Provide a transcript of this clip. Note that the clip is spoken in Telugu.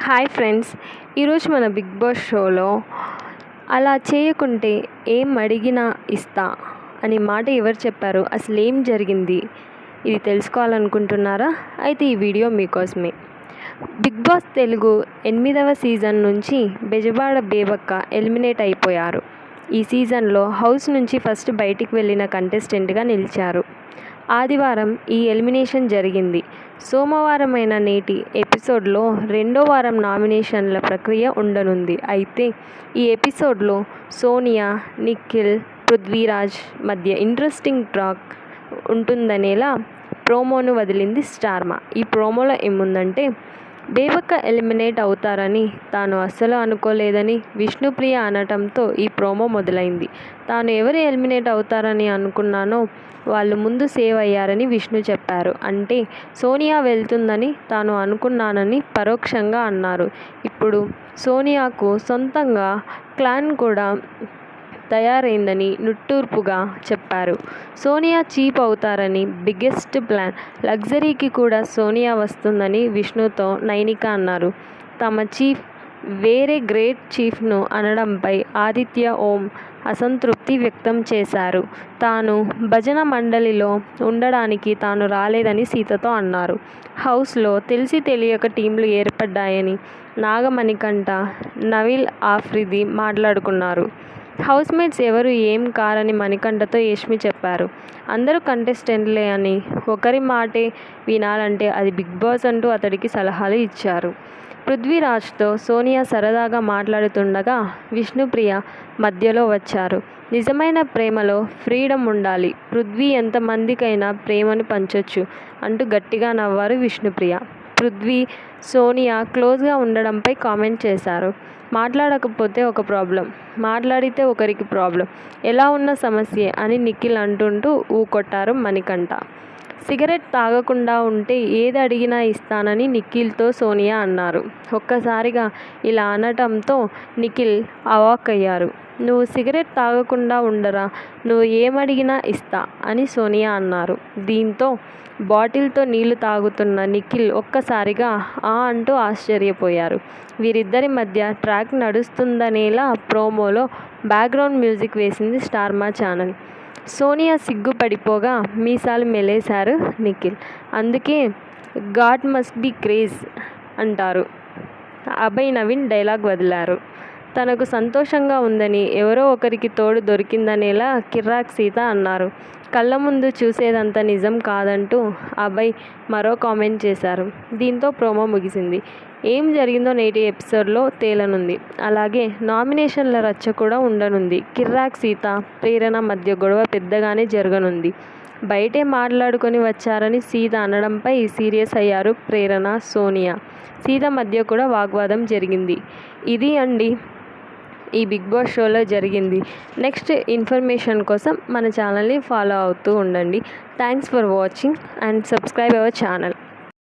హాయ్ ఫ్రెండ్స్, ఈరోజు మన బిగ్ బాస్ షోలో అలా చేయకుంటే ఏం అడిగినా ఇస్తా అని మాట ఎవరు చెప్పారు, అసలు ఏం జరిగింది, ఇది తెలుసుకోవాలనుకుంటున్నారా? అయితే ఈ వీడియో మీకోసమే. బిగ్ బాస్ తెలుగు 8వ సీజన్ నుంచి బెజవాడ బేబక్క ఎలిమినేట్ అయిపోయారు. ఈ సీజన్లో హౌస్ నుంచి ఫస్ట్ బయటికి వెళ్ళిన కంటెస్టెంట్గా నిలిచారు. ఆదివారం ఈ ఎలిమినేషన్ జరిగింది. సోమవారమైన నేటి ఎపిసోడ్లో రెండో వారం నామినేషన్ల ప్రక్రియ ఉండనుంది. అయితే ఈ ఎపిసోడ్లో సోనియా, నిఖిల్, పృథ్వీరాజ్ మధ్య ఇంట్రెస్టింగ్ టాక్ ఉంటుందనేలా ప్రోమోను వదిలింది స్టార్మా. ఈ ప్రోమోలో ఏముందంటే, బేబక్క ఎలిమినేట్ అవుతారని తాను అస్సలు అనుకోలేదని విష్ణుప్రియ అనటంతో ఈ ప్రోమో మొదలైంది. తాను ఎవరు ఎలిమినేట్ అవుతారని అనుకున్నానో వాళ్ళు ముందు సేవ్ అయ్యారని విష్ణు చెప్పారు. అంటే సోనియా వెళ్తుందని తాను అనుకున్నానని పరోక్షంగా అన్నారు. ఇప్పుడు సోనియాకు సొంతంగా క్లాన్ కూడా తయారైందని నిట్టూర్పుగా చెప్పారు. సోనియా చీఫ్ అవుతారని బిగ్గెస్ట్ ప్లాన్. లగ్జరీకి కూడా సోనియా వస్తుందని విష్ణుతో నైనిక అన్నారు. తమ చీఫ్ వేరే గ్రేట్ చీఫ్ను అనడంపై ఆదిత్య ఓం అసంతృప్తి వ్యక్తం చేశారు. తాను భజన మండలిలో ఉండడానికి తాను రాలేదని సీతతో అన్నారు. హౌస్లో తెలిసి తెలియక టీంలు ఏర్పడ్డాయని నాగమణికంఠ, నవీల్ ఆఫ్రిది మాట్లాడుకున్నారు. హౌస్మేట్స్ ఎవరు ఏం కారని మణికంఠతో యష్మి చెప్పారు. అందరూ కంటెస్టెంట్లే అని ఒకరి మాటే వినాలంటే అది బిగ్ బాస్ అంటూ అతడికి సలహాలు ఇచ్చారు. పృథ్వీరాజ్తో సోనియా సరదాగా మాట్లాడుతుండగా విష్ణుప్రియ మధ్యలో వచ్చారు. నిజమైన ప్రేమలో ఫ్రీడమ్ ఉండాలి, పృథ్వీ ఎంతమందికైనా ప్రేమను పంచొచ్చు అంటూ గట్టిగా నవ్వారు విష్ణుప్రియ. పృథ్వీ, సోనియా క్లోజ్గా ఉండడంపై కామెంట్ చేశారు. మాట్లాడకపోతే ఒక ప్రాబ్లం, మాట్లాడితే ఒకరికి ప్రాబ్లం, ఎలా ఉన్న సమస్యే అని నిఖిల్ అంటుంటూ ఊకొట్టారు మణికంఠ. సిగరెట్ తాగకుండా ఉంటే ఏది అడిగినా ఇస్తానని నిఖిల్తో సోనియా అన్నారు. ఒక్కసారిగా ఇలా అనటంతో నిఖిల్ అవాక్కయ్యారు. నువ్వు సిగరెట్ తాగకుండా ఉండరా, నువ్వు ఏమడిగినా ఇస్తా అని సోనియా అన్నారు. దీంతో బాటిల్తో నీళ్లు తాగుతున్న నిఖిల్ ఒక్కసారిగా ఆ అంటూ ఆశ్చర్యపోయారు. వీరిద్దరి మధ్య ట్రాక్ నడుస్తుందనేలా ప్రోమోలో బ్యాక్గ్రౌండ్ మ్యూజిక్ వేసింది స్టార్మా ఛానల్. సోనియా సిగ్గుపడిపోగా మీసాలు మెలేశారు నిఖిల్. అందుకే గాడ్ మస్ట్ బీ క్రేజ్ అంటారు. అభయ్ నవీన్ డైలాగ్ వదిలారు. తనకు సంతోషంగా ఉందని, ఎవరో ఒకరికి తోడు దొరికిందనేలా కిర్రాక్ సీత అన్నారు. కళ్ళ ముందు చూసేదంతా నిజం కాదంటూ అభయ్ మరో కామెంట్ చేశారు. దీంతో ప్రోమో ముగిసింది. ఏం జరిగిందో నేటి ఎపిసోడ్లో తేలనుంది. అలాగే నామినేషన్ల రచ్చ కూడా ఉండనుంది. కిర్రాక్ సీత, ప్రేరణ మధ్య గొడవ పెద్దగానే జరగనుంది. బయటే మాట్లాడుకొని వచ్చారని సీత అనడంపై సీరియస్ అయ్యారు ప్రేరణ, సోనియా. సీత మధ్య కూడా వాగ్వాదం జరిగింది. ఇది అండి ఈ బిగ్ బాస్ షోలో జరిగింది. నెక్స్ట్ ఇన్ఫర్మేషన్ కోసం మన ఛానల్ని ఫాలో అవుతూ ఉండండి. Thanks for watching and subscribe our channel.